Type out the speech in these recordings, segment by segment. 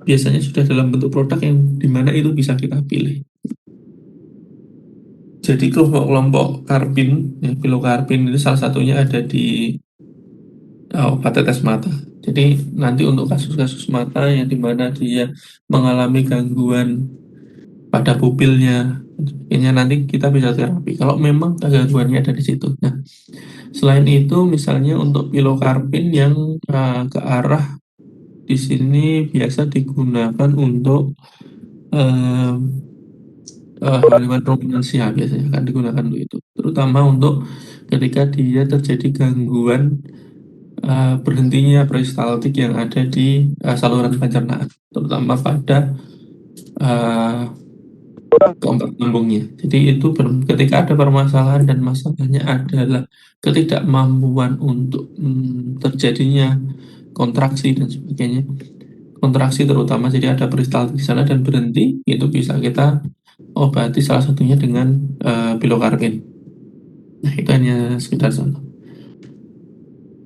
biasanya sudah dalam bentuk produk yang dimana itu bisa kita pilih. Jadi kelompok-kelompok karpin, ya, pilokarpin itu salah satunya ada di obat tetes mata. Jadi nanti untuk kasus-kasus mata yang dimana dia mengalami gangguan pada pupilnya, ini nanti kita bisa terapi. Kalau memang gangguannya ada di situ. Nah, selain itu misalnya untuk pilokarpin yang ke arah di sini biasa digunakan untuk eh, hewan ruminansia biasanya akan digunakan untuk itu. Terutama untuk ketika dia terjadi gangguan berhentinya peristaltik yang ada di saluran pencernaan, terutama pada uh, keempat lambungnya. Jadi itu ketika ada permasalahan dan masalahnya adalah ketidakmampuan untuk terjadinya kontraksi dan sebagainya. Kontraksi terutama jadi ada peristaltik di sana dan berhenti, itu bisa kita obati salah satunya dengan pilokarpin. Nah, itu hanya sekedar contoh.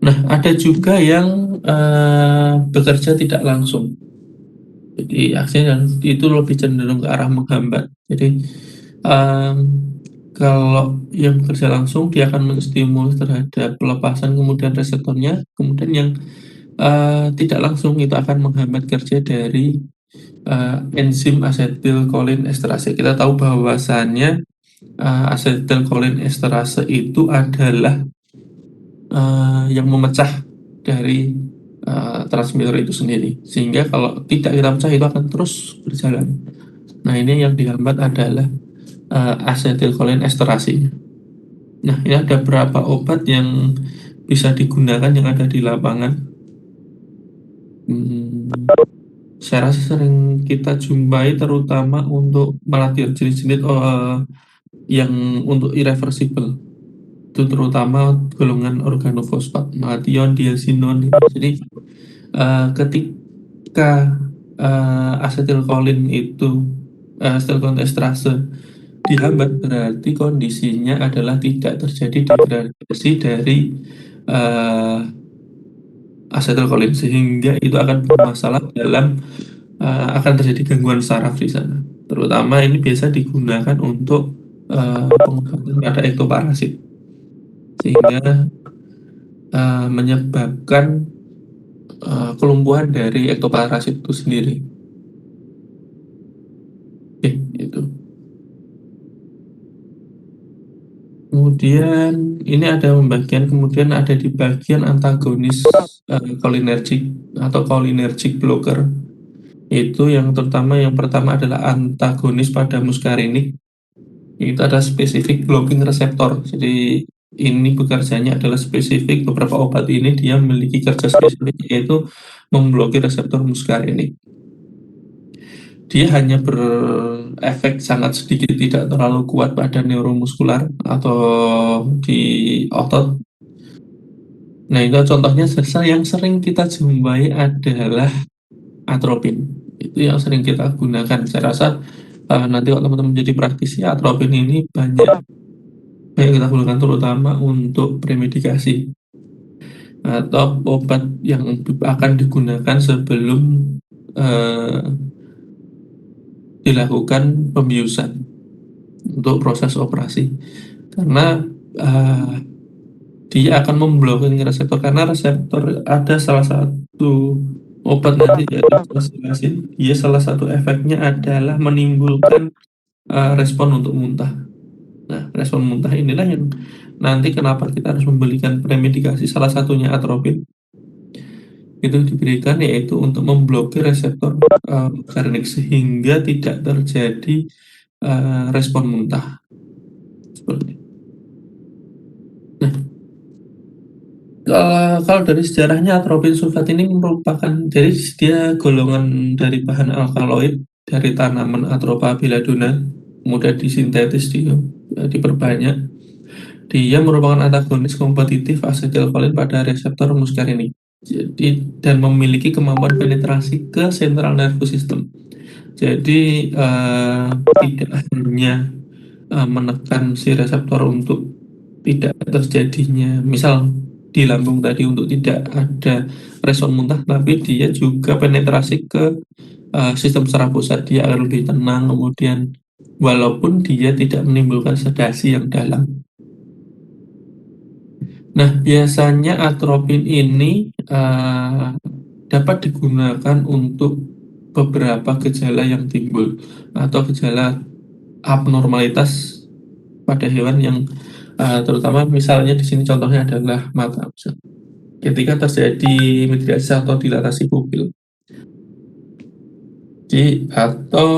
Nah, ada juga yang bekerja tidak langsung. Jadi aksinya itu lebih cenderung ke arah menghambat. Jadi em, kalau yang bekerja langsung dia akan menstimulus terhadap pelepasan kemudian reseptornya, kemudian yang tidak langsung itu akan menghambat kerja dari enzim asetilkolin esterase. Kita tahu bahwasannya asetilkolin esterase itu adalah yang memecah dari transmitter itu sendiri. Sehingga kalau tidak kita pecah itu akan terus berjalan. Nah, ini yang dihambat adalah asetilkolin esterase. Nah, ini ada beberapa obat yang bisa digunakan yang ada di lapangan. Saya rasa sering kita jumpai terutama untuk melatih jenis-jenis yang untuk irreversible. Itu terutama golongan organofosfat, mation, diazinon. Jadi ketika asetilkolin itu asetilkolin esterase dihambat berarti kondisinya adalah tidak terjadi degradasi dari uh, asetilkolin sehingga itu akan bermasalah dalam akan terjadi gangguan saraf di sana. Terutama ini biasa digunakan untuk pengobatan pada ektoparasit sehingga menyebabkan kelumpuhan dari ektoparasit itu sendiri. Oke, itu. Kemudian ini ada pembagian, kemudian ada di bagian antagonis cholinergic atau cholinergic blocker. Itu yang terutama yang pertama adalah antagonis pada muscarinic. Itu ada spesifik blocking reseptor. Jadi ini bekerjanya adalah spesifik, beberapa obat ini dia memiliki kerja spesifik yaitu memblokir reseptor muscarinic. Dia hanya berefek sangat sedikit, tidak terlalu kuat pada neuromuskular atau di otot. Nah, itu contohnya yang sering kita jumpai adalah atropin. Itu yang sering kita gunakan. Saya rasa nanti kalau teman-teman jadi praktisi, atropin ini banyak kita gunakan terutama untuk premedikasi atau obat yang akan digunakan sebelum eh, dilakukan pembiusan untuk proses operasi. Karena dia akan memblokir reseptor karena reseptor ada salah satu obat nanti yaitu prostaglandin. Dia salah satu efeknya adalah menimbulkan respon untuk muntah. Nah, respon muntah inilah yang nanti kenapa kita harus memberikan premedikasi, salah satunya atropin. Itu diberikan yaitu untuk memblokir reseptor muscarinic sehingga tidak terjadi respon muntah. Seperti itu. Nah, kalau dari sejarahnya atropin sulfat ini merupakan, jadi dia golongan dari bahan alkaloid dari tanaman Atropa belladonna, kemudian disintetis diperbanyak. Dia merupakan antagonis kompetitif asetilkolin pada reseptor muscarinic. Jadi dan memiliki kemampuan penetrasi ke central nervous system. Jadi tidak hanya menekan si reseptor untuk tidak terjadinya, misal di lambung tadi untuk tidak ada respon muntah, tapi dia juga penetrasi ke sistem saraf pusat, dia akan lebih tenang, kemudian walaupun dia tidak menimbulkan sedasi yang dalam. Nah, biasanya atropin ini dapat digunakan untuk beberapa gejala yang timbul atau gejala abnormalitas pada hewan yang terutama misalnya di sini contohnya adalah mata. Ketika terjadi migrasi atau dilatasi pupil, atau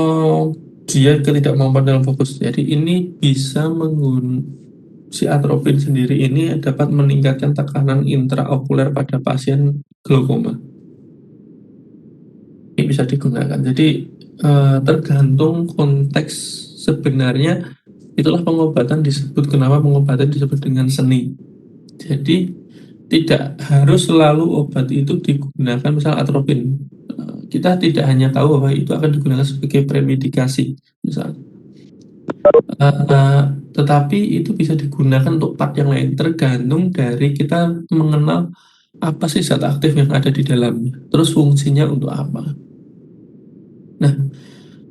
dia ketidakmampuan dalam fokus. Jadi ini bisa si atropin sendiri ini dapat meningkatkan tekanan intraokuler pada pasien glaukoma. Ini bisa digunakan. Jadi tergantung konteks sebenarnya, itulah pengobatan disebut, kenapa pengobatan disebut dengan seni. Jadi tidak harus selalu obat itu digunakan, misal atropin. Kita tidak hanya tahu bahwa itu akan digunakan sebagai premedikasi, misal. Tetapi itu bisa digunakan untuk part yang lain, tergantung dari kita mengenal apa sih zat aktif yang ada di dalamnya, terus fungsinya untuk apa. Nah,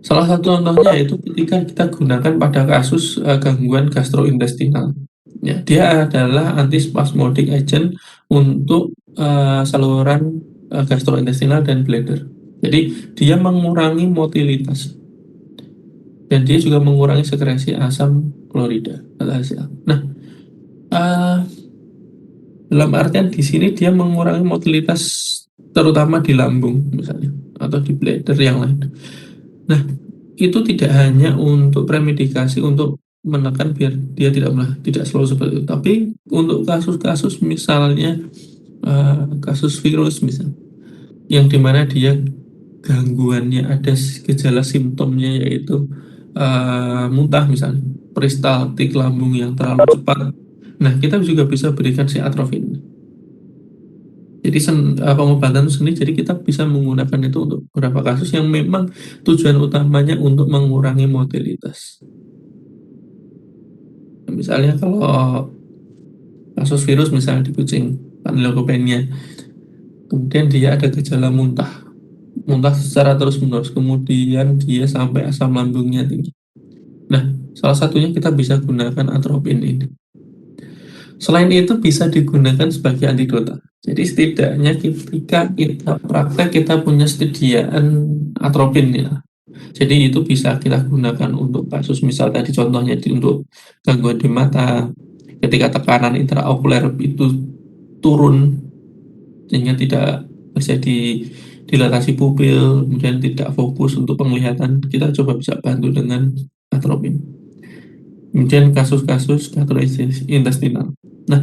salah satu contohnya itu ketika kita gunakan pada kasus gangguan gastrointestinal. Ya, dia adalah antispasmodic agent untuk saluran gastrointestinal dan bladder. Jadi dia mengurangi motilitas dan dia juga mengurangi sekresi asam klorida atau HCl. Nah, uh, dalam artian di sini dia mengurangi motilitas terutama di lambung misalnya atau di bladder yang lain. Nah, itu tidak hanya untuk premedikasi untuk menekan biar dia tidak selalu seperti itu, tapi untuk kasus-kasus misalnya kasus virus misalnya yang dimana dia gangguannya ada gejala simptomnya yaitu muntah misalnya, peristaltik lambung yang terlalu cepat. Nah, kita juga bisa berikan si atropin. Jadi pengobatan seni, jadi kita bisa menggunakan itu untuk beberapa kasus yang memang tujuan utamanya untuk mengurangi motilitas. Misalnya kalau kasus virus misalnya di kucing, Panleukopenia, kemudian dia ada gejala muntah secara terus-menerus, kemudian dia sampai asam lambungnya tinggi. Nah, salah satunya kita bisa gunakan atropin ini. Selain itu bisa digunakan sebagai antidota. Jadi setidaknya ketika kita praktek kita punya sediaan atropin ya. Jadi itu bisa kita gunakan untuk kasus misal tadi contohnya untuk gangguan di mata, ketika tekanan intraokuler itu turun sehingga tidak terjadi dilatasi pupil, kemudian tidak fokus untuk penglihatan, kita coba bisa bantu dengan atropin. Kemudian kasus-kasus gastrointestinal. Nah,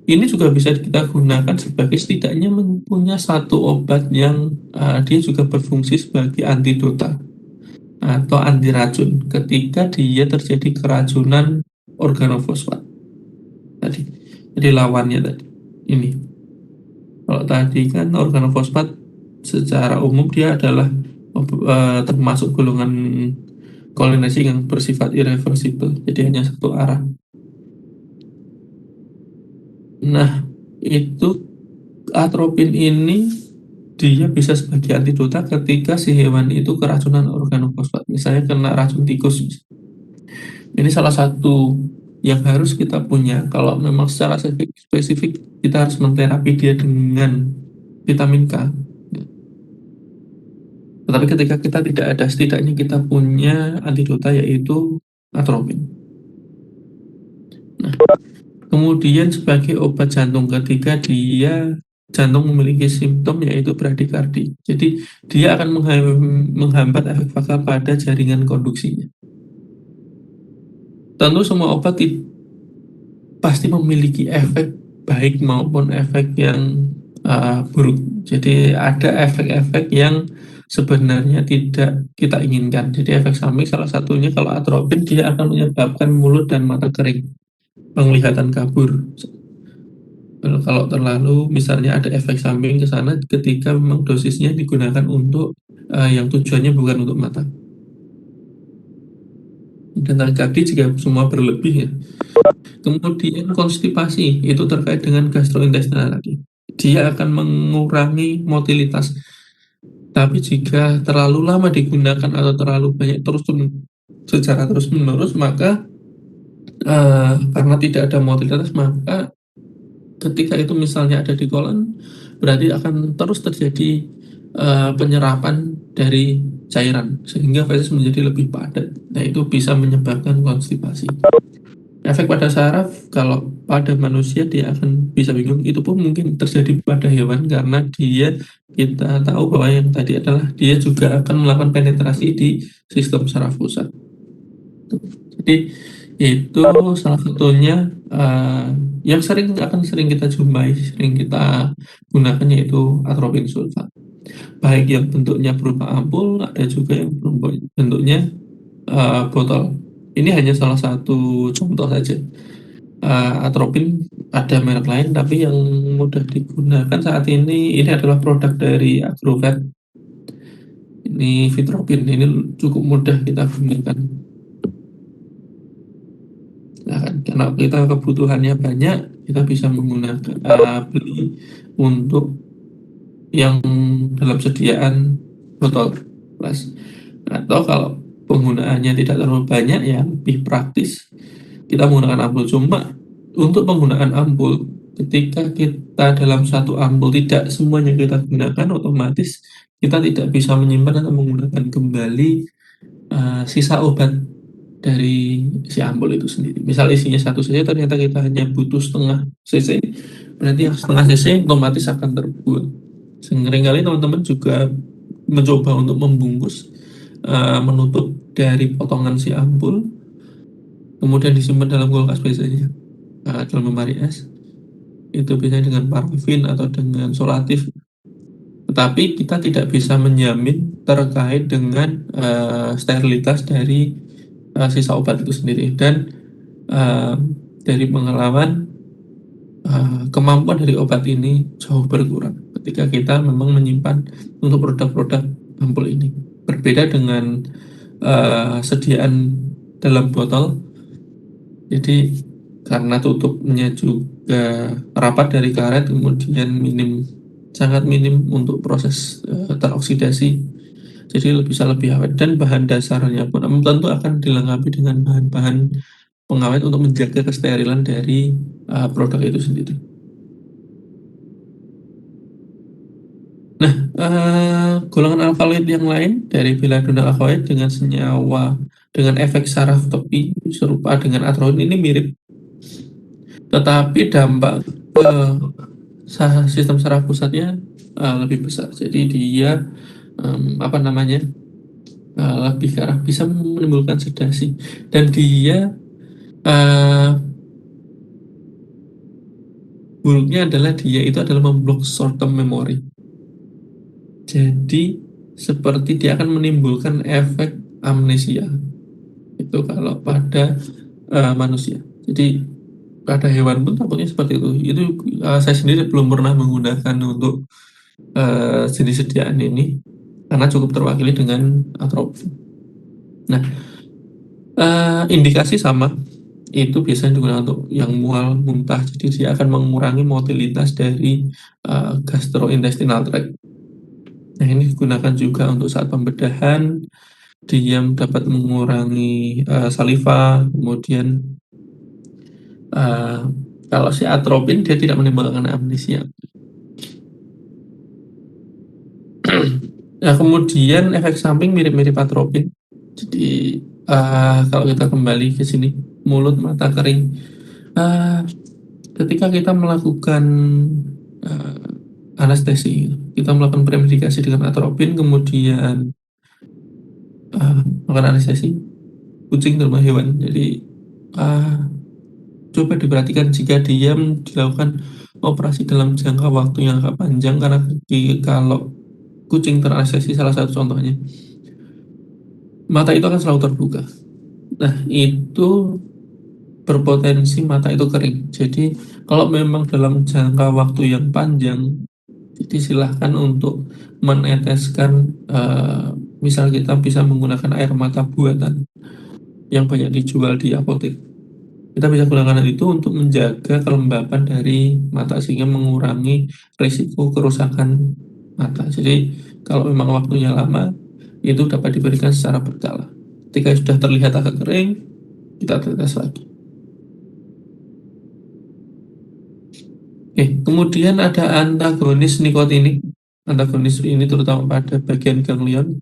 ini juga bisa kita gunakan sebagai setidaknya mempunyai satu obat yang dia juga berfungsi sebagai antidota atau anti racun ketika dia terjadi keracunan organofosfat tadi. Jadi lawannya tadi ini. Kalau tadi kan organofosfat secara umum dia adalah termasuk golongan kolinasi yang bersifat irreversible, jadi hanya satu arah. Nah, itu atropin ini dia bisa sebagai antidota ketika si hewan itu keracunan organofosfat, misalnya kena racun tikus. Ini salah satu yang harus kita punya. Kalau memang secara spesifik kita harus menterapi dia dengan vitamin K. Tetapi ketika kita tidak ada, setidaknya kita punya antidota yaitu atropin. Nah, kemudian sebagai obat jantung ketika jantung memiliki simptom yaitu bradikardi. Jadi dia akan menghambat efek fakal pada jaringan konduksinya. Tentu semua obat pasti memiliki efek baik maupun efek yang buruk. Jadi ada efek-efek yang sebenarnya tidak kita inginkan. Jadi efek samping salah satunya kalau atropin dia akan menyebabkan mulut dan mata kering, penglihatan kabur. Kalau terlalu misalnya ada efek samping ke sana ketika memang dosisnya digunakan untuk yang tujuannya bukan untuk mata. dan tadi jika semua berlebih ya. Kemudian konstipasi itu terkait dengan gastrointestinal tadi. Dia akan mengurangi motilitas. Tapi jika terlalu lama digunakan atau terlalu banyak secara terus menerus, maka karena tidak ada motilitas, maka ketika itu misalnya ada di kolon, berarti akan terus terjadi penyerapan dari cairan sehingga feses menjadi lebih padat. Nah, itu bisa menyebabkan konstipasi. Efek pada saraf, kalau pada manusia dia akan bisa bingung, itu pun mungkin terjadi pada hewan karena kita tahu bahwa yang tadi adalah dia juga akan melakukan penetrasi di sistem saraf pusat. Jadi itu salah satunya yang akan sering kita jumpai, sering kita gunakan yaitu atropin sulfat. Baik yang bentuknya berupa ampul, ada juga yang bentuknya botol. Ini hanya salah satu contoh saja. Atropin ada merek lain, tapi yang mudah digunakan saat ini adalah produk dari Agrovet. Ini Vitropin, ini cukup mudah kita gunakan. Nah, karena kita kebutuhannya banyak, kita bisa menggunakan beli untuk yang dalam sediaan botol plus. Atau kalau penggunaannya tidak terlalu banyak, ya lebih praktis kita menggunakan ampul. Cuma untuk penggunaan ampul, ketika kita dalam satu ampul tidak semuanya kita gunakan, otomatis kita tidak bisa menyimpan atau menggunakan kembali sisa obat dari si ampul itu sendiri. Misal isinya 1 cc, ternyata kita hanya butuh setengah cc, berarti yang setengah cc otomatis akan terbuang. Seringkali teman-teman juga mencoba untuk membungkus, menutup dari potongan si ampul, kemudian disimpan dalam kulkas biasanya, dalam lemari es. Itu biasanya dengan parafin atau dengan solatif. Tetapi kita tidak bisa menjamin terkait dengan sterilitas dari sisa obat itu sendiri. Dan dari pengalaman, kemampuan dari obat ini jauh berkurang ketika kita memang menyimpan untuk produk-produk ampul ini. Berbeda dengan sediaan dalam botol, jadi karena tutupnya juga rapat dari karet, kemudian sangat minim untuk proses teroksidasi, jadi bisa lebih awet. Dan bahan dasarnya pun tentu akan dilengkapi dengan bahan-bahan pengawet untuk menjaga kesterilan dari produk itu sendiri. Nah, golongan alkaloid yang lain dari belladonna alkaloid dengan senyawa dengan efek saraf topi serupa dengan atropin ini mirip, tetapi dampak ke sistem saraf pusatnya lebih besar. Jadi dia apa namanya, lebih ke arah bisa menimbulkan sedasi, dan dia buruknya adalah dia itu adalah memblok short term memory. Jadi seperti dia akan menimbulkan efek amnesia itu kalau pada manusia. Jadi pada hewan pun takutnya seperti itu. Itu saya sendiri belum pernah menggunakan untuk jenis sediaan ini karena cukup terwakili dengan atropin. Nah, indikasi sama itu biasanya digunakan untuk yang mual, muntah. Jadi dia akan mengurangi motilitas dari gastrointestinal tract. Nah, ini digunakan juga untuk saat pembedahan. Dia dapat mengurangi saliva. Kemudian kalau si atropin dia tidak menimbulkan amnesia. Nah, kemudian efek samping mirip-mirip atropin. Jadi kalau kita kembali ke sini, mulut, mata kering. Ketika kita melakukan anestesi, kita melakukan premedikasi dengan atropin, kemudian melakukan anestesi kucing terutama hewan. Jadi coba diperhatikan jika dia dilakukan operasi dalam jangka waktu yang agak panjang, karena kalau kucing teranestesi salah satu contohnya, mata itu akan selalu terbuka. Nah, itu berpotensi mata itu kering. Jadi kalau memang dalam jangka waktu yang panjang, jadi silahkan untuk meneteskan, misal kita bisa menggunakan air mata buatan. yang banyak dijual di apotek. Kita bisa gunakan itu untuk menjaga kelembapan dari mata sehingga mengurangi risiko kerusakan mata. Jadi kalau memang waktunya lama, itu dapat diberikan secara berkala. Ketika sudah terlihat agak kering, kita tetes lagi. Oke, kemudian ada antagonis nikotinik. Antagonis ini terutama pada bagian ganglion.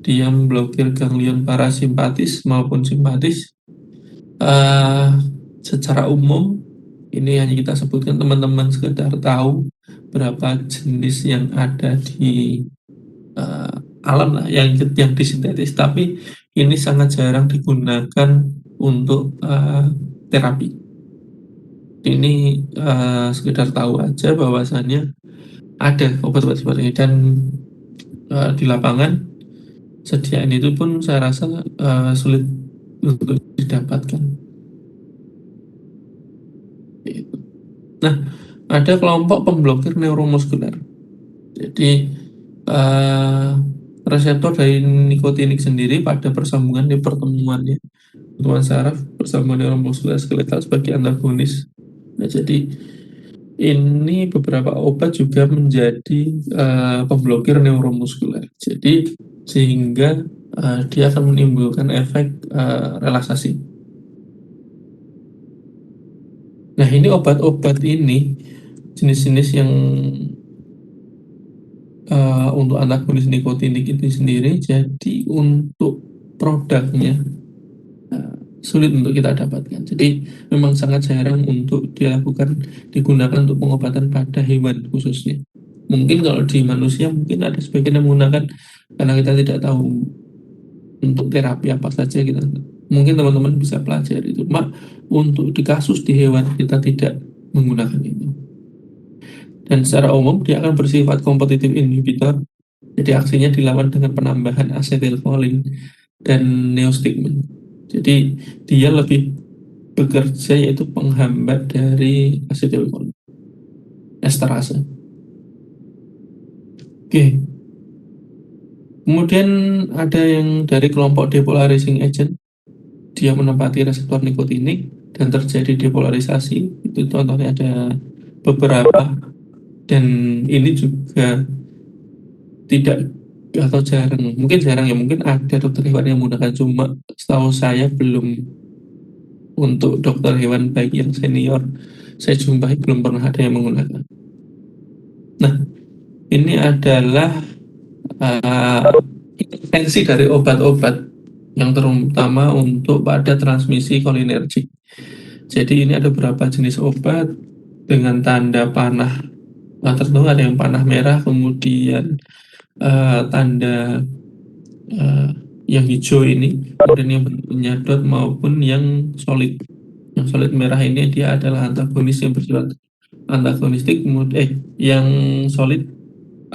Dia memblokir ganglion parasimpatis maupun simpatis. Uh, Secara umum, ini hanya kita sebutkan teman-teman sekedar tahu berapa jenis yang ada di uh, alam lah, yang disintetis. Tapi ini sangat jarang digunakan untuk terapi. Ini sekedar tahu aja bahwasannya ada obat-obat seperti ini, dan di lapangan sediaan itu pun saya rasa sulit untuk didapatkan. Nah, ada kelompok pemblokir neuromuskuler. Jadi reseptor dari nikotinik sendiri pada persambungan di pertemuannya pertemuan saraf persambungan neuromuskuler skeletal sebagai antagonis. Nah, jadi ini beberapa obat juga menjadi pemblokir neuromuskuler. Jadi sehingga dia akan menimbulkan efek relaksasi. Nah, ini obat-obat ini jenis-jenis yang untuk antagonis nikotinik itu sendiri, jadi untuk produknya sulit untuk kita dapatkan. Jadi memang sangat jarang untuk digunakan untuk pengobatan pada hewan khususnya. Mungkin kalau di manusia mungkin ada sebagian yang menggunakan karena kita tidak tahu untuk terapi apa saja kita. Mungkin teman-teman bisa pelajari itu. Cuma untuk di kasus di hewan kita tidak menggunakan itu. Dan secara umum dia akan bersifat kompetitif inhibitor. Jadi aksinya dilawan dengan penambahan asetilkolin dan neostigmin. Jadi dia lebih bekerja yaitu penghambat dari asetilkolin, esterase. Oke, kemudian ada yang dari kelompok depolarizing agent, dia menempati reseptor nikotinik dan terjadi depolarisasi. Itu contohnya ada beberapa, dan ini juga tidak atau jarang, mungkin jarang ya, mungkin ada dokter hewan yang menggunakan, cuma setahu saya belum, untuk dokter hewan baik yang senior saya jumpai belum pernah ada yang menggunakan. Nah, ini adalah intensi dari obat-obat yang terutama untuk pada transmisi kolinergik. Jadi ini ada beberapa jenis obat dengan tanda panah tertentu, ada yang panah merah, kemudian tanda yang hijau ini, kemudian yang bentuknya dot maupun yang solid. Yang solid merah ini dia adalah antagonis yang bersifat antagonistik, kemudian yang solid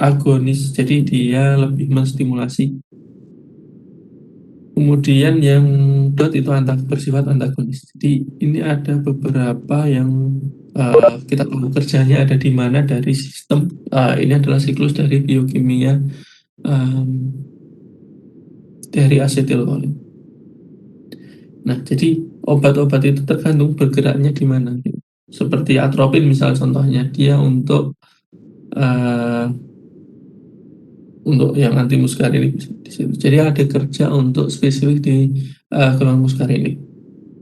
agonis, jadi dia lebih menstimulasi. Kemudian yang dot itu bersifat antagonis. Jadi ini ada beberapa yang kita tahu kerjanya ada di mana dari sistem. Ini adalah siklus dari biokimia dari asetilkolin. Nah, jadi obat-obat itu tergantung bergeraknya di mana. Seperti atropin misalnya, contohnya dia untuk yang anti muskarinik di situ. Jadi ada kerja untuk spesifik di gelang muskarinik.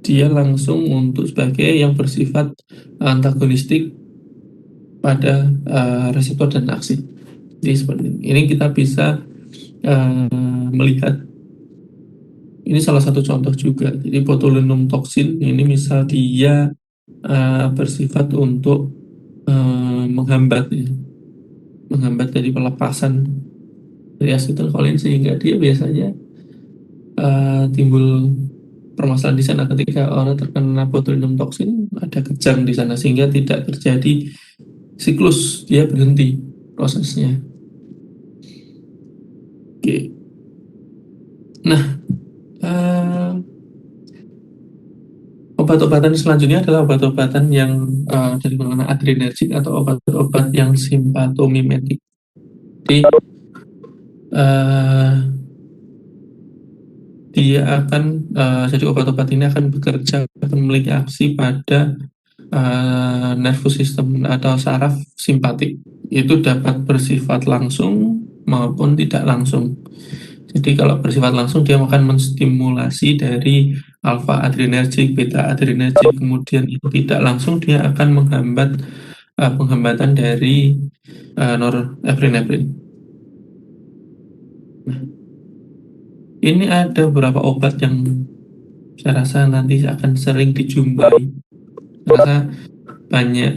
Dia langsung untuk sebagai yang bersifat antagonistik pada reseptor dan aksi. Jadi seperti ini. Ini kita bisa melihat, ini salah satu contoh juga. Jadi botulinum toksin ini misal dia bersifat untuk menghambat dari pelepasan dari asetilkolin, sehingga dia biasanya timbul permasalahan di sana. Ketika orang terkena botulinum toksin, ada kejang di sana sehingga tidak terjadi siklus, dia berhenti prosesnya. Oke. Nah, obat-obatan selanjutnya adalah obat-obatan yang dari golongan adrenergik atau obat-obat yang simpatomimetik. Jadi dia akan jadi obat-obat ini akan bekerja, akan memiliki aksi pada nervous system atau saraf simpatik. Itu dapat bersifat langsung maupun tidak langsung. Jadi kalau bersifat langsung dia akan menstimulasi dari alfa adrenergik, beta adrenergik, kemudian itu tidak langsung dia akan menghambat penghambatan dari norepinefrin. Nah, ini ada beberapa obat yang saya rasa nanti akan sering dijumpai. Saya rasa banyak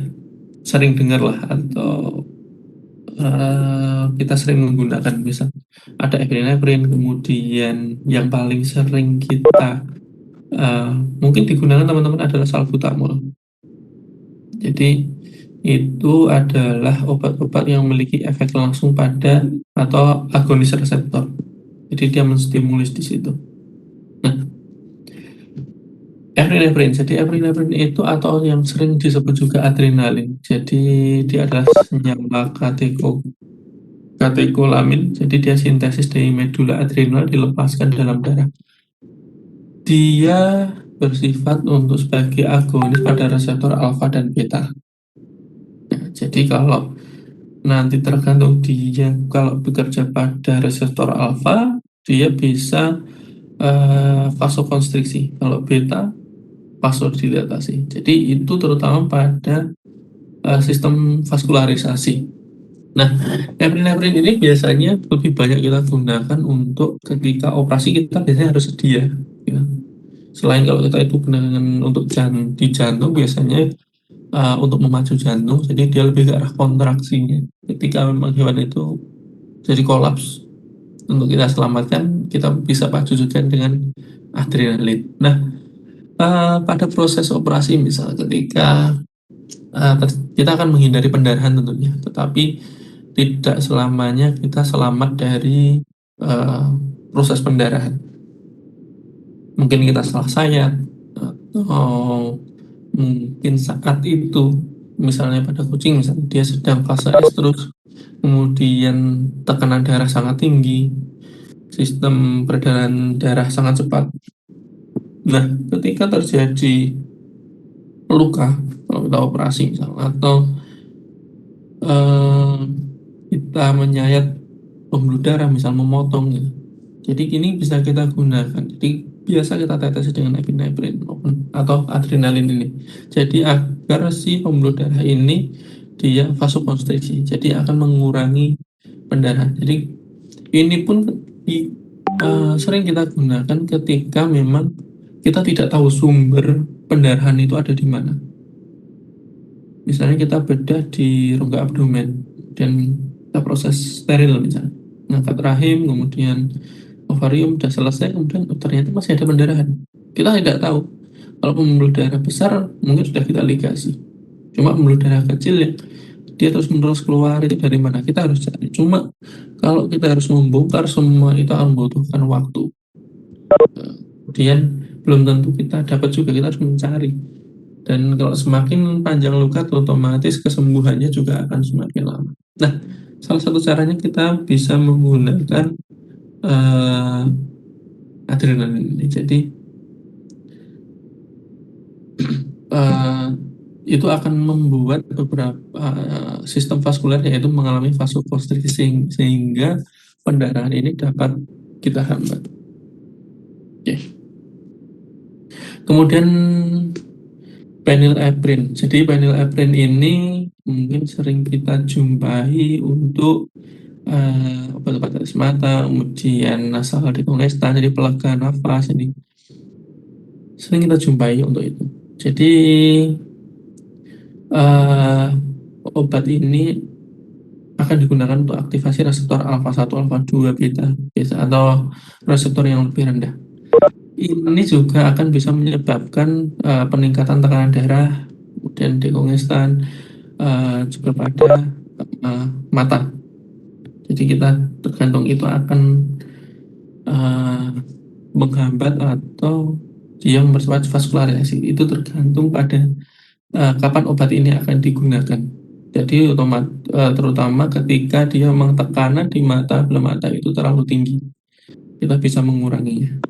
sering dengar lah atau kita sering menggunakan, misal ada epinefrin, kemudian yang paling sering kita mungkin digunakan teman-teman adalah salbutamol. Jadi itu adalah obat-obat yang memiliki efek langsung pada atau agonis reseptor. Jadi dia menstimulus di situ. Nah, epinefrin. Jadi epinefrin itu atau yang sering disebut juga adrenalin. Jadi dia adalah senyawa katekolamin. Jadi dia sintesis dari medula adrenal dilepaskan dalam darah. Dia bersifat untuk sebagai agonis pada reseptor alfa dan beta. Nah, jadi kalau nanti tergantung dia kalau bekerja pada reseptor alfa, dia bisa vasokonstriksi. Kalau beta, vasodilatasi. Jadi itu terutama pada sistem vaskularisasi. Nah, epinefrin ini biasanya lebih banyak kita gunakan untuk ketika operasi kita biasanya harus sedia. Ya. Selain kalau kita itu dengan untuk di jantung biasanya untuk memacu jantung, jadi dia lebih ke arah kontraksinya. Ketika memang hewan itu jadi kolaps, untuk kita selamatkan, kita bisa pacu-pacukan dengan adrenalin. Nah, pada proses operasi misal ketika kita akan menghindari pendarahan tentunya, tetapi tidak selamanya kita selamat dari proses pendarahan. Mungkin kita salah sayat, atau mungkin saat itu, misalnya pada kucing, misalnya dia sedang fase estrus, kemudian tekanan darah sangat tinggi, sistem peredaran darah sangat cepat. Nah, ketika terjadi luka, kalau kita operasi misalnya, atau eh, kita menyayat pembuluh darah, misal memotong, ya. Jadi ini bisa kita gunakan. Jadi biasa kita tetesi dengan epinefrin atau adrenalin ini. Jadi agar si pembuluh darah ini dia vasokonstriksi, jadi akan mengurangi pendarahan. Jadi ini pun sering kita gunakan ketika memang kita tidak tahu sumber pendarahan itu ada di mana. Misalnya kita bedah di rongga abdomen dan kita proses steril misalnya, ngangkat rahim, kemudian ovarium sudah selesai, kemudian ternyata masih ada pendarahan. Kita tidak tahu. Kalau pembuluh darah besar mungkin sudah kita ligasi. Cuma pembuluh darah kecil ya, dia terus menerus keluar itu dari mana, kita harus cari. Cuma kalau kita harus membongkar semua itu akan membutuhkan waktu. Kemudian belum tentu kita dapat juga, kita harus mencari. Dan kalau semakin panjang luka, otomatis kesembuhannya juga akan semakin lama. Nah, salah satu caranya kita bisa menggunakan adrenalin ini. Jadi itu akan membuat beberapa sistem vaskuler yaitu mengalami vasokonstriksi sehingga pendarahan ini dapat kita hambat. Okay. Kemudian phenylephrine. Jadi phenylephrine ini mungkin sering kita jumpai untuk obat-obat tetes mata, kemudian nasal dekongestan, jadi pelega nafas, ini sering kita jumpai untuk itu. Jadi obat ini akan digunakan untuk aktivasi reseptor alfa 1, alfa 2, beta, atau reseptor yang lebih rendah. Ini juga akan bisa menyebabkan peningkatan tekanan darah, kemudian dekongestan juga pada mata. Jadi kita tergantung itu akan menghambat atau dia mempercepat vaskularisasi. Itu tergantung pada kapan obat ini akan digunakan. Jadi terutama ketika dia memang tekanan di mata, bola mata itu terlalu tinggi, kita bisa menguranginya.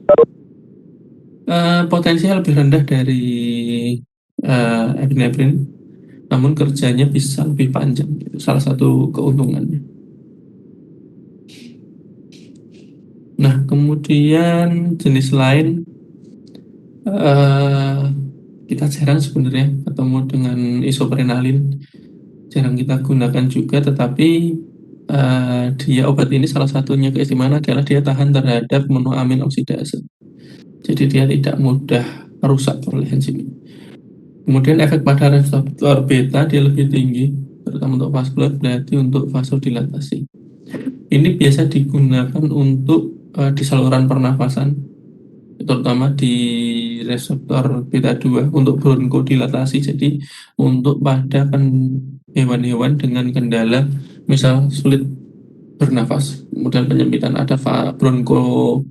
Potensinya lebih rendah dari epinefrin, namun kerjanya bisa lebih panjang. Itu salah satu keuntungannya. Nah, kemudian jenis lain, eh, kita jarang sebenarnya ketemu dengan isoprenalin, jarang kita gunakan juga, tetapi dia obat ini salah satunya keistimewaan adalah dia tahan terhadap monoamin oksidase. Jadi dia tidak mudah rusak oleh enzim. Kemudian efek pada reseptor beta dia lebih tinggi, terutama untuk vaskular, berarti untuk vasodilatasi. Ini biasa digunakan untuk di saluran pernafasan, terutama di reseptor beta 2 untuk bronkodilatasi. Jadi untuk pada hewan-hewan dengan kendala misal sulit bernafas, kemudian penyempitan ada bronko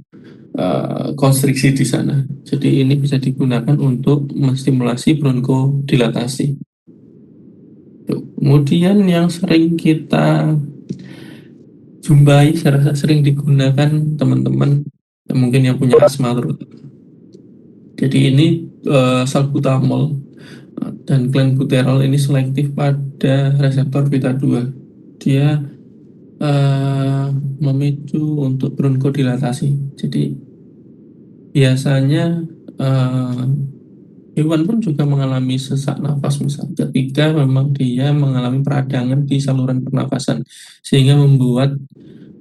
konstriksi di sana. Jadi ini bisa digunakan untuk menstimulasi bronkodilatasi. Kemudian yang sering kita jumpai, saya rasa sering digunakan teman-teman mungkin yang punya asma terutama. Jadi ini salbutamol dan clenbuterol ini selektif pada reseptor beta 2. Dia memicu untuk bronkodilatasi. Jadi biasanya uh, hewan pun juga mengalami sesak nafas misalnya ketika memang dia mengalami peradangan di saluran pernafasan sehingga membuat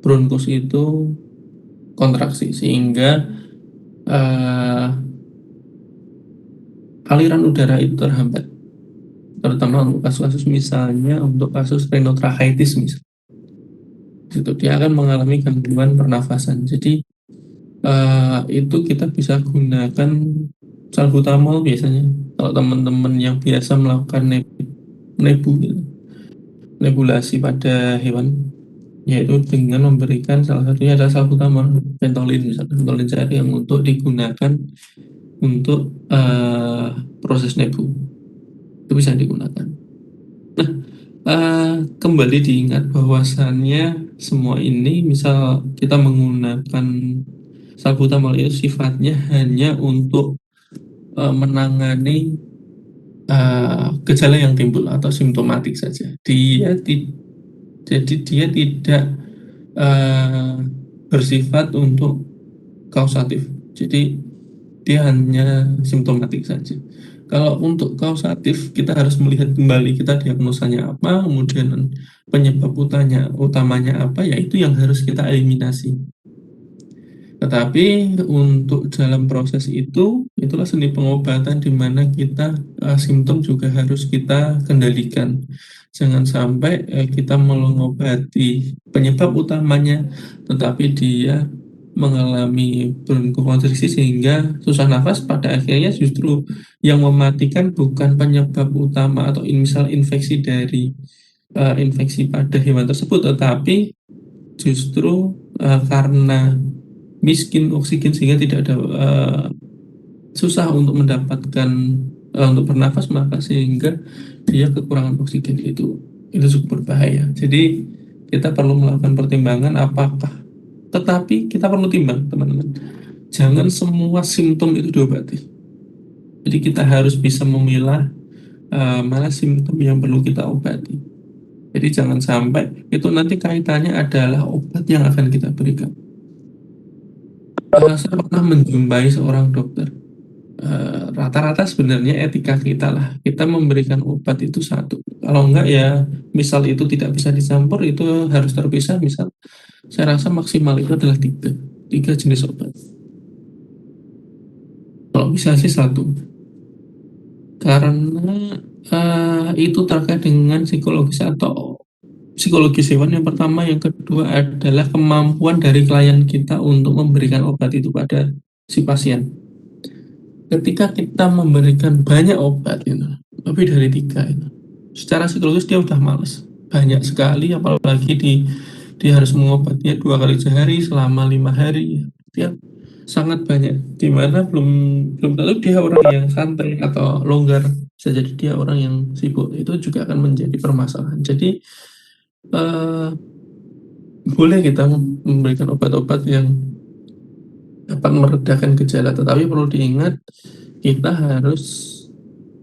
bronkus itu kontraksi sehingga uh, aliran udara itu terhambat, terutama untuk kasus-kasus misalnya untuk kasus rhinotrachetis misalnya itu dia akan mengalami gangguan pernafasan. Jadi itu kita bisa gunakan salbutamol biasanya kalau teman-teman yang biasa melakukan nebu gitu, nebulasi pada hewan, yaitu dengan memberikan salah satunya adalah salbutamol, Ventolin misalnya, Ventolin seri yang untuk digunakan untuk proses nebu itu bisa digunakan. Kembali diingat bahwasannya semua ini misal kita menggunakan salbutamol itu sifatnya hanya untuk menangani gejala yang timbul atau simptomatik saja. Jadi dia tidak bersifat untuk kausatif. Jadi dia hanya simptomatik saja. Kalau untuk kausatif, kita harus melihat kembali kita diagnosanya apa, kemudian penyebab utamanya apa, yaitu yang harus kita eliminasi. Tetapi untuk dalam proses itu, itulah seni pengobatan di mana kita simptom juga harus kita kendalikan. Jangan sampai kita mengobati penyebab utamanya, tetapi dia mengalami bronkokonstriksi sehingga susah nafas. Pada akhirnya justru yang mematikan bukan penyebab utama atau misal infeksi dari infeksi pada hewan tersebut, tetapi justru karena miskin oksigen sehingga tidak ada susah untuk mendapatkan untuk bernafas, maka sehingga dia kekurangan oksigen itu cukup berbahaya. Jadi kita perlu melakukan pertimbangan apakah, tetapi kita perlu timbang teman-teman, jangan semua simptom itu diobati. Jadi kita harus bisa memilah mana simptom yang perlu kita obati. Jadi jangan sampai itu nanti kaitannya adalah obat yang akan kita berikan. Saya pernah menjumpai seorang dokter. Rata-rata sebenarnya etika kita lah. Kita memberikan obat itu satu. Kalau enggak ya, misal itu tidak bisa dicampur, itu harus terpisah. Misal, saya rasa maksimal itu adalah tiga jenis obat. Kalau bisa sih satu. Karena itu terkait dengan psikologis atau psikologis hewan yang pertama, yang kedua adalah kemampuan dari klien kita untuk memberikan obat itu pada si pasien. Ketika kita memberikan banyak obat itu, lebih dari tiga itu, secara psikologis dia udah males, banyak sekali, apalagi dia harus mengobatinya 2 kali sehari selama 5 hari, dia sangat banyak, dimana belum belum tentu dia orang yang santai atau longgar, bisa jadi dia orang yang sibuk, itu juga akan menjadi permasalahan. Jadi boleh kita memberikan obat-obat yang dapat meredakan gejala. Tetapi perlu diingat, kita harus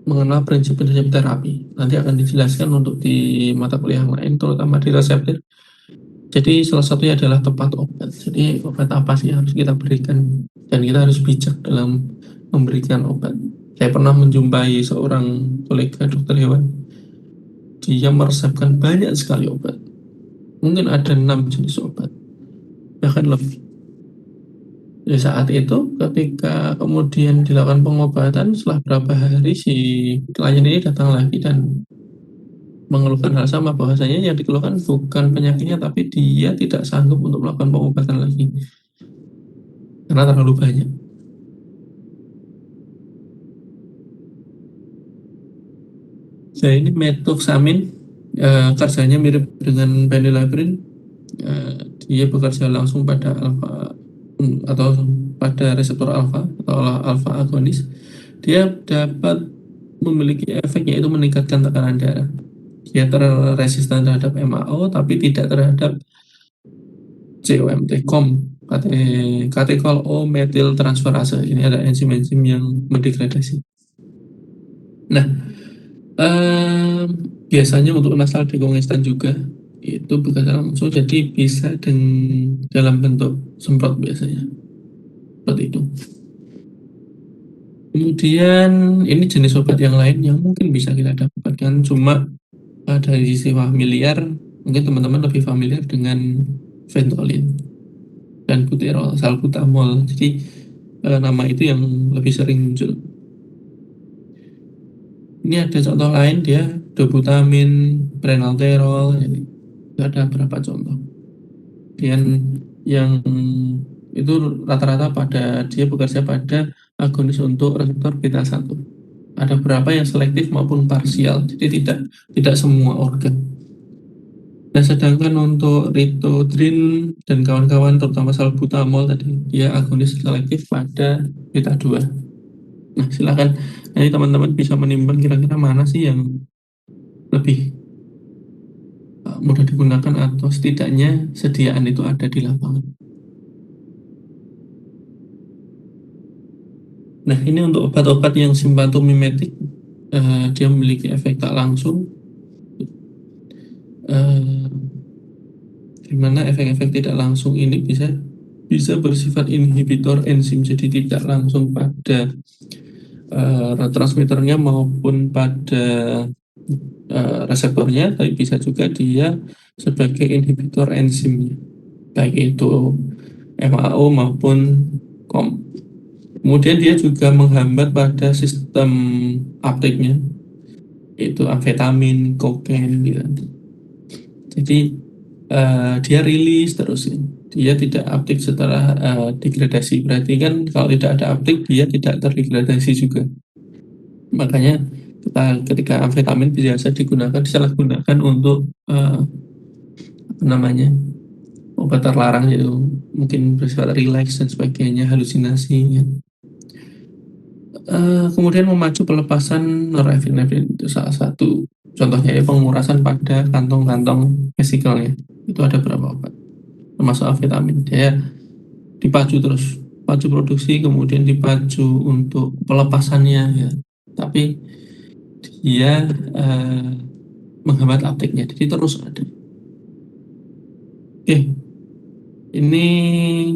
mengenal prinsip-prinsip terapi. Nanti akan dijelaskan untuk di mata kuliah yang lain, terutama di reseptif. Jadi salah satunya adalah tepat obat. Jadi obat apa sih yang harus kita berikan, dan kita harus bijak dalam memberikan obat. Saya pernah menjumpai seorang kolega dokter hewan, dia meresepkan banyak sekali obat. Mungkin ada 6 jenis obat, bahkan lebih. Di saat itu, ketika kemudian dilakukan pengobatan, setelah berapa hari si klien ini datang lagi dan mengeluhkan hal sama, bahwasanya yang dikeluhkan bukan penyakitnya, tapi dia tidak sanggup untuk melakukan pengobatan lagi karena terlalu banyak. Nah, ini methoxamin, kerjanya mirip dengan phenylephrine. Dia bekerja langsung pada alfa, atau pada reseptor alfa atau alfa agonis. Dia dapat memiliki efek yaitu meningkatkan tekanan darah. Dia resisten terhadap MAO tapi tidak terhadap COMT, catechol O methyl transferase. Ini ada enzim-enzim yang mendegradasi. Nah, em, biasanya untuk nasal dekongestan juga itu bekerja langsung, jadi bisa dalam bentuk semprot biasanya seperti itu. Kemudian ini jenis obat yang lain yang mungkin bisa kita dapatkan, cuma dari sisi familiar mungkin teman-teman lebih familiar dengan Ventolin dan Buterol, salbutamol. Jadi nama itu yang lebih sering muncul. Ini ada contoh lain, dia Dobutamin, Prenalterol. Jadi ada beberapa contoh. Dan yang itu rata-rata dia bekerja pada agonis untuk reseptor beta 1. Ada beberapa yang selektif maupun parsial, jadi tidak semua organ. Nah, sedangkan untuk ritodrin dan kawan-kawan, terutama salbutamol tadi, dia agonis selektif pada beta 2. Nah, silakan nanti teman-teman bisa menimbang kira-kira mana sih yang lebih mudah digunakan, atau setidaknya sediaan itu ada di lapangan. Nah, ini untuk obat-obat yang simptomimetik, dia memiliki efek tak langsung, eh, di mana efek-efek tidak langsung ini bisa bersifat inhibitor enzim, jadi tidak langsung pada transmitternya maupun pada reseptornya, tapi bisa juga dia sebagai inhibitor enzimnya, baik itu MAO maupun COM. Kemudian dia juga menghambat pada sistem uptake-nya, yaitu amfetamin, kokain gitu. Jadi dia rilis terus, dia tidak uptake setelah degradasi. Berarti kan kalau tidak ada uptake, dia tidak terdegradasi juga. Makanya ketika amfetamin biasa disalahgunakan untuk apa namanya, obat terlarang, yaitu mungkin bersifat relax dan sebagainya, halusinasi ya. Kemudian memacu pelepasan norepinefrin, itu salah satu contohnya, ya pengurasan pada kantong-kantong vesikelnya. Itu ada beberapa obat termasuk amfetamin, dia dipacu terus, pacu produksi kemudian dipacu untuk pelepasannya ya, tapi dia menghambat uptake-nya, jadi terus ada. Oke, ini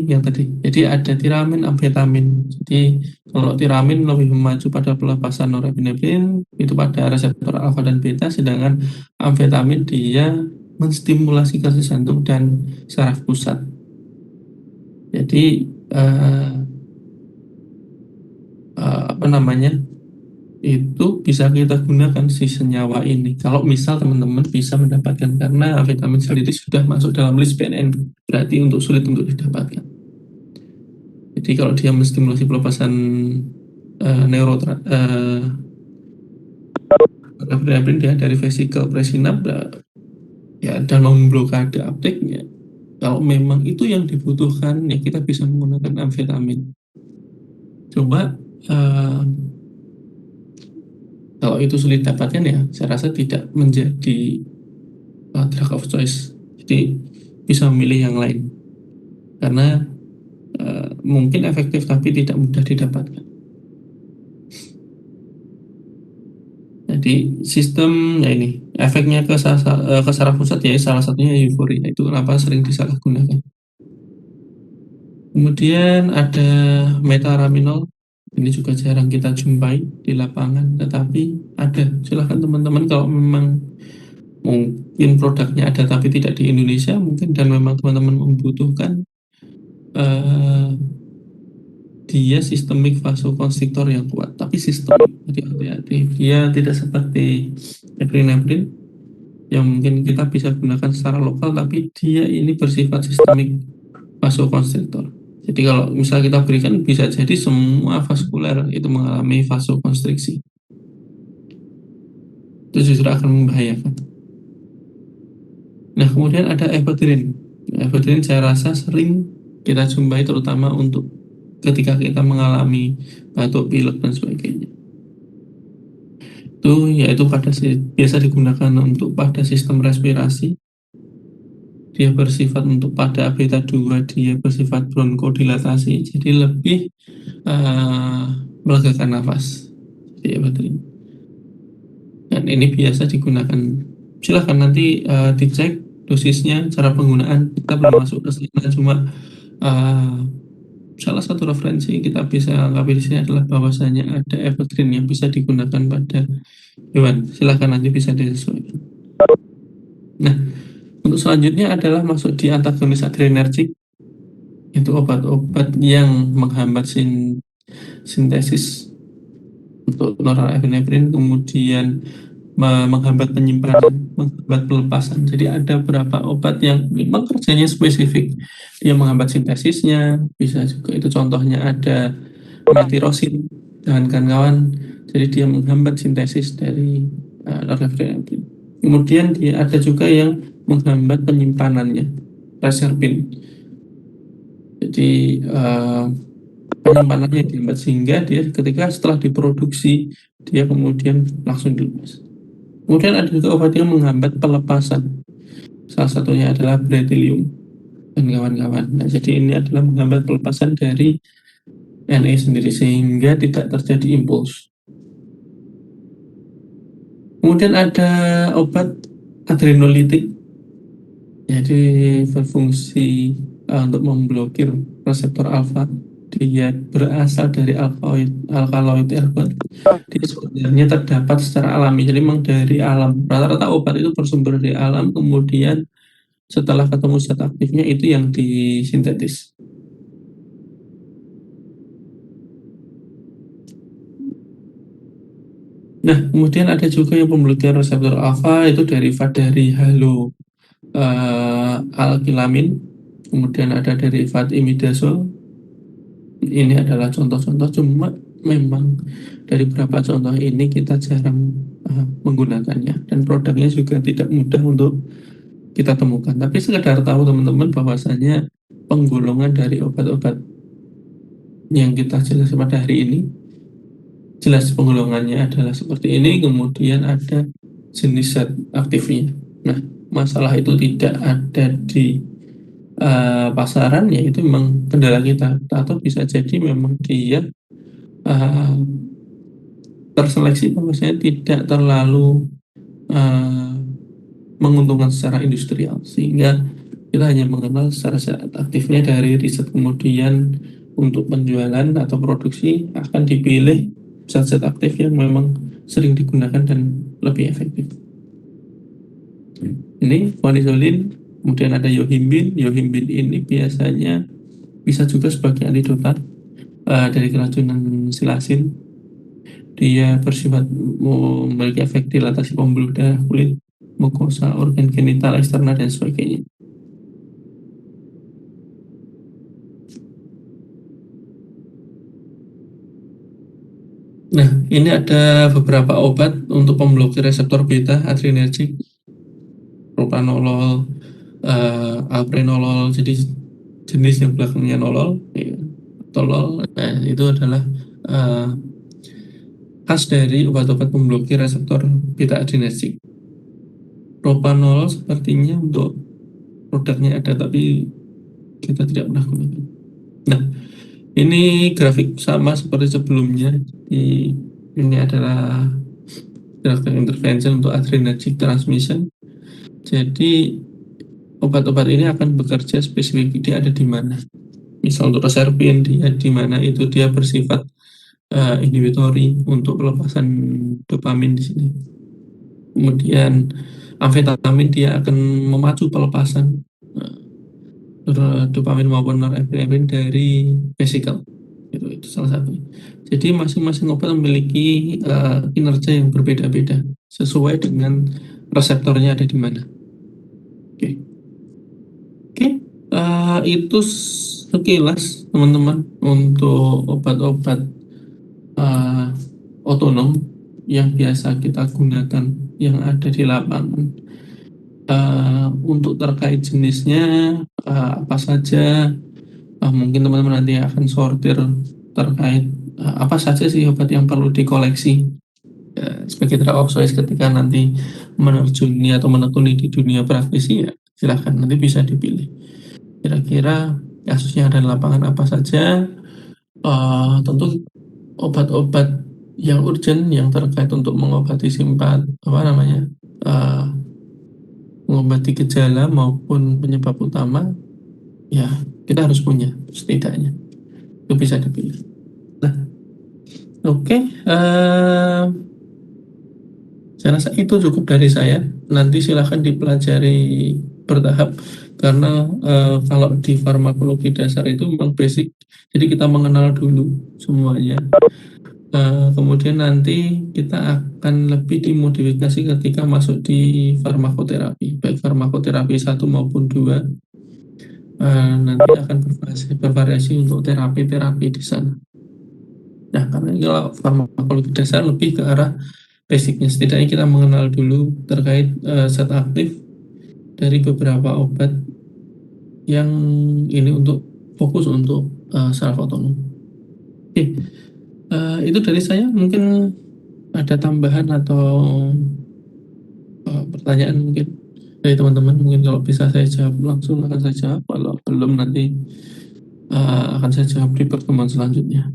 yang tadi. Jadi ada tiramin, amfetamin. Jadi kalau tiramin lebih memacu pada pelepasan norepinefrin itu pada reseptor alfa dan beta, sedangkan amfetamin dia menstimulasi kerja jantung dan saraf pusat. Jadi apa namanya, itu bisa kita gunakan si senyawa ini kalau misal teman-teman bisa mendapatkan, karena amfetamin sendiri sudah masuk dalam list BNN, berarti untuk sulit untuk didapatkan. Jadi kalau dia menstimulasi pelepasan norepinefrin dia dari vesikel presinap ya, dan memblokade uptake-nya. Kalau memang itu yang dibutuhkan, ya kita bisa menggunakan amfetamin. Coba kalau itu sulit dapatkan, ya saya rasa tidak menjadi drug of choice. Jadi bisa memilih yang lain, karena mungkin efektif tapi tidak mudah didapatkan. Jadi sistem ya ini efeknya ke saraf pusat ya salah satunya euforia, itu kenapa sering disalahgunakan. Kemudian ada metaraminol, ini juga jarang kita jumpai di lapangan, tetapi ada. Silahkan teman-teman kalau memang mungkin produknya ada tapi tidak di Indonesia mungkin, dan memang teman-teman membutuhkan, eh, dia sistemik vasokonstriktor yang kuat, tapi sistemik, jadi hati-hati. Dia tidak seperti epinefrin yang mungkin kita bisa gunakan secara lokal, tapi dia ini bersifat sistemik vasokonstriktor. Jadi kalau misalnya kita berikan, bisa jadi semua vaskuler itu mengalami vasokonstriksi. Itu justru akan membahayakan. Nah, kemudian ada ephedrine. Ephedrine saya rasa sering kita jumpai terutama untuk ketika kita mengalami batuk, pilek, dan sebagainya. Itu yaitu biasa digunakan untuk pada sistem respirasi. Dia bersifat untuk pada beta 2, dia bersifat bronkodilatasi, jadi lebih melegakan nafas. Jadi ephedrine. Dan ini biasa digunakan. Silahkan nanti dicek dosisnya, cara penggunaan. Kita belum masuk ke sana, cuma uh, salah satu referensi kita bisa anggapi di sini adalah bahwasanya ada ephedrine yang bisa digunakan pada hewan. Silahkan nanti bisa disesuaikan. Nah, untuk selanjutnya adalah masuk di antagonis adrenergik. Itu obat-obat yang menghambat sintesis untuk norepinefrin, kemudian menghambat penyimpanan, menghambat pelepasan. Jadi ada beberapa obat yang memang kerjanya spesifik. Dia menghambat sintesisnya, bisa juga itu contohnya ada metirosin dan kawan-kawan. Jadi dia menghambat sintesis dari norepinefrin. Kemudian dia ada juga yang menghambat penyimpanannya, reserpin. Jadi penyimpanannya dihambat sehingga dia ketika setelah diproduksi dia kemudian langsung dilepas. Kemudian ada juga obat yang menghambat pelepasan. Salah satunya adalah beryllium dan kawan-kawan. Nah, jadi ini adalah menghambat pelepasan dari Na sendiri sehingga tidak terjadi impuls. Kemudian ada obat adrenolitik, jadi berfungsi untuk memblokir reseptor alfa. Dia berasal dari alkaloid ergot. Dia sebenarnya terdapat secara alami, jadi memang dari alam. Rata-rata obat itu bersumber dari alam, kemudian setelah ketemu zat aktifnya itu yang disintetis. Nah, kemudian ada juga yang pemblokiran reseptor alfa, itu derivat dari halo alkilamin. Kemudian ada derivat imidazol. Ini adalah contoh-contoh, cuma memang dari beberapa contoh ini kita jarang menggunakannya, dan produknya juga tidak mudah untuk kita temukan. Tapi sekedar tahu teman-teman bahwasanya penggolongan dari obat-obat yang kita jelas pada hari ini, jelas penggolongannya adalah seperti ini, kemudian ada jenis zat aktifnya. Nah, masalah itu tidak ada di pasaran, ya itu memang kendala kita. Atau bisa jadi memang dia uh, terseleksi bahwasanya tidak terlalu uh, menguntungkan secara industrial, sehingga kita hanya mengenal secara zat aktifnya dari riset, kemudian untuk penjualan atau produksi akan dipilih zat-zat aktif yang memang sering digunakan dan lebih efektif. Ini guanidolin, kemudian ada yohimbin. Yohimbin ini biasanya bisa juga sebagai antidotat dari keracunan silasin. Dia bersifat memiliki efek dilatasi pembuluh darah kulit, mukosa, organ genital eksternal, dan sebagainya. Nah, ini ada beberapa obat untuk pemblokir reseptor beta adrenergic, propranolol, alprenolol, jadi jenis yang belakangnya nolol, ya, tolol. Nah, itu adalah uh, khas dari obat-obat pemblokir reseptor beta adrenergic. Propranolol sepertinya untuk produknya ada, tapi kita tidak pernah gunakan. Nah, Ini grafik sama seperti sebelumnya. Ini adalah grafik intervention untuk adrenergic transmission. Jadi obat-obat ini akan bekerja spesifik dia ada di mana. Misal untuk reserpin dia di mana itu dia bersifat inhibitory untuk pelepasan dopamin di sini. Kemudian amfetamin dia akan memacu pelepasan dopamin maupun norepinefrin dari vesikel. Itu salah satu. Jadi masing-masing obat memiliki kinerja yang berbeda-beda sesuai dengan reseptornya ada di mana. Oke, oke. Itu sekilas teman-teman untuk obat-obat uh, otonom yang biasa kita gunakan yang ada di lapangan. Untuk terkait jenisnya apa saja, mungkin teman-teman nanti akan sortir terkait apa saja sih obat yang perlu dikoleksi sebagai drug of choice ketika nanti menerjuni atau menekuni di dunia praktisi, ya silahkan nanti bisa dipilih kira-kira kasusnya ada di lapangan apa saja. Tentu obat-obat yang urgent yang terkait untuk mengobati uh, mengobati gejala maupun penyebab utama, ya kita harus punya setidaknya itu bisa dipilih. Nah, oke, saya rasa itu cukup dari saya. Nanti silahkan dipelajari bertahap karena kalau di farmakologi dasar itu memang basic, jadi kita mengenal dulu semuanya. Kemudian nanti kita akan lebih dimodifikasi ketika masuk di farmakoterapi, baik farmakoterapi 1 maupun 2. Nanti akan bervariasi untuk terapi-terapi di sana. Nah, karena kalau farmakologi dasar lebih ke arah basicnya, setidaknya kita mengenal dulu terkait zat aktif dari beberapa obat yang ini untuk fokus untuk saraf otonom. Oke, itu dari saya. Mungkin ada tambahan atau pertanyaan mungkin dari teman-teman. Mungkin kalau bisa saya jawab langsung akan saya jawab, kalau belum nanti akan saya jawab di pertemuan selanjutnya.